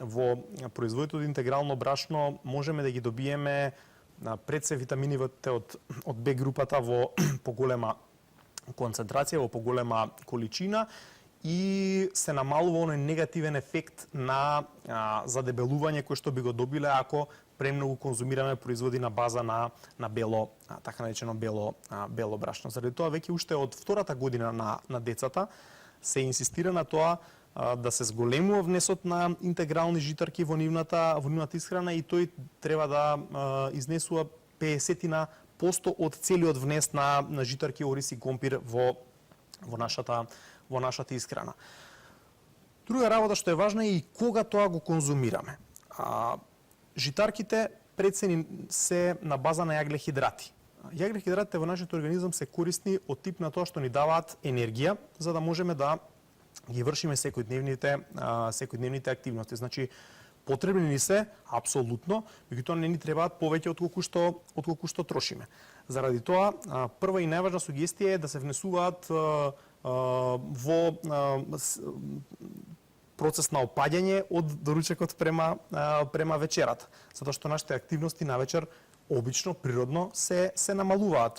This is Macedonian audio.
во производите од интегрално брашно можеме да ги добиеме пред се витамините од Б групата во поголема концентрација, во поголема количина и се намалува оној негативен ефект на задебелување кој што би го добиле ако премногу конзумираме производи на база на бело, така наречено бело брашно. Заради тоа веќе уште од втората година на децата се инсистира на тоа да се зголемува внесот на интегрални житарки во нивната исхрана и тој треба да изнесува 50% од целиот внес на житарки, ориз и компир во нашата исхрана. Друга работа што е важна е и кога тоа го конзумираме. Житарките пред се на база на јаглехидрати. Јаглехидратите во нашиот организам се корисни од тип на тоа што ни даваат енергија за да можеме да ги вршиме секојдневните активности. Значи, потребни ни се апсолутно, меѓутоа не ни требаат повеќе отколку што трошиме. Заради тоа, прва и најважна сугестија е да се внесуваат во процес на опаѓање од доручекот према вечерата, затоа што нашите активности навечер обично природно се намалуваат.